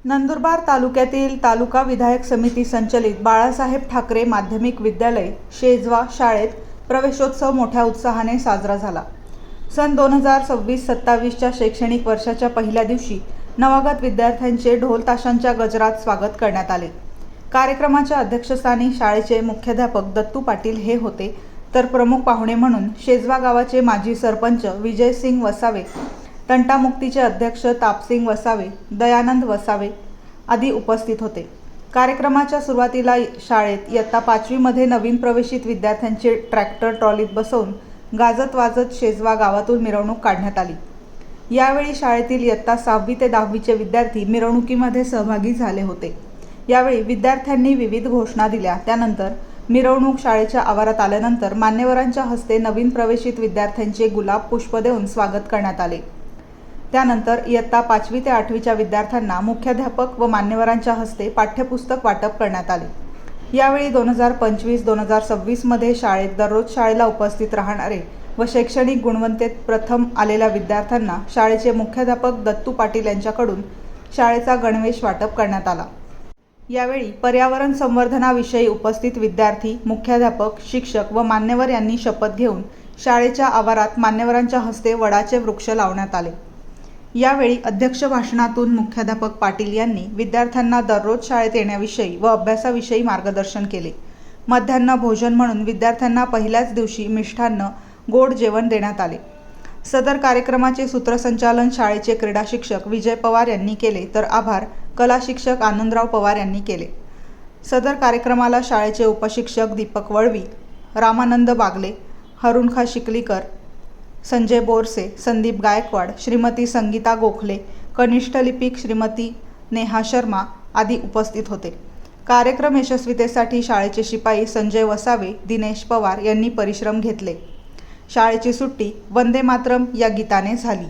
नंदुरबार तालुक्यातील तालुका विधायक समिती संचलित बाळासाहेब ठाकरे माध्यमिक विद्यालय शेजवा शाळेत प्रवेशोत्सव मोठ्या उत्साहाने साजरा झाला। सन 2026-27च्या शैक्षणिक वर्षाच्या पहिल्या दिवशी नवागत विद्यार्थ्यांचे ढोल ताशांच्या गजरात स्वागत करण्यात आले। कार्यक्रमाच्या अध्यक्षस्थानी शाळेचे मुख्याध्यापक दत्तू पाटील हे होते, तर प्रमुख पाहुणे म्हणून शेजवा गावाचे माजी सरपंच विजयसिंग वसावे, तंटामुक्तीचे अध्यक्ष तापसिंग वसावे, दयानंद वसावे आदी उपस्थित होते। कार्यक्रमाच्या सुरुवातीला शाळेत इयत्ता 5वी मध्ये नवीन प्रवेशित विद्यार्थ्यांचे ट्रॅक्टर ट्रॉलीत बसवून गाजत वाजत शेजवा गावातून मिरवणूक काढण्यात आली। यावेळी शाळेतील इयत्ता 6वी ते 10वीचे विद्यार्थी मिरवणुकीमध्ये सहभागी झाले होते। यावेळी विद्यार्थ्यांनी विविध घोषणा दिल्या। त्यानंतर मिरवणूक शाळेच्या आवारात आल्यानंतर मान्यवरांच्या हस्ते नवीन प्रवेशित विद्यार्थ्यांचे गुलाब पुष्प देऊन स्वागत करण्यात आले। त्यानंतर इयत्ता 5वी ते 8वीच्या विद्यार्थ्यांना मुख्याध्यापक व मान्यवरांच्या हस्ते पाठ्यपुस्तक वाटप करण्यात आले। यावेळी 2025-2026 मध्ये शाळेत दररोज शाळेला उपस्थित राहणारे व शैक्षणिक गुणवत्तेत प्रथम आलेल्या विद्यार्थ्यांना शाळेचे मुख्याध्यापक दत्तू पाटील यांच्याकडून शाळेचा गणवेश वाटप करण्यात आला। यावेळी पर्यावरण संवर्धनाविषयी उपस्थित विद्यार्थी, मुख्याध्यापक, शिक्षक व मान्यवर यांनी शपथ घेऊन शाळेच्या आवारात मान्यवरांच्या हस्ते वडाचे वृक्ष लावण्यात आले। यावेळी अध्यक्ष भाषणातून मुख्याध्यापक पाटील यांनी विद्यार्थ्यांना दररोज शाळेत येण्याविषयी व अभ्यासाविषयी मार्गदर्शन केले। मध्यान्ह भोजन म्हणून विद्यार्थ्यांना पहिल्याच दिवशी मिष्टान्न, गोड जेवण देण्यात आले। सदर कार्यक्रमाचे सूत्रसंचालन शाळेचे क्रीडा शिक्षक विजय पवार यांनी केले, तर आभार कला शिक्षक आनंदराव पवार यांनी केले। सदर कार्यक्रमाला शाळेचे उपशिक्षक दीपक वळवी, रामानंद बागले, हरुणखा शिकलीकर, संजय बोरसे, संदीप गायकवाड, श्रीमती संगीता गोखले, कनिष्ठ लिपिक श्रीमती नेहा शर्मा आदी उपस्थित होते। कार्यक्रम यशस्वीतेसाठी शाळेचे शिपाई संजय वसावे, दिनेश पवार यांनी परिश्रम घेतले। शाळेची सुट्टी वंदे मातरम या गीताने झाली।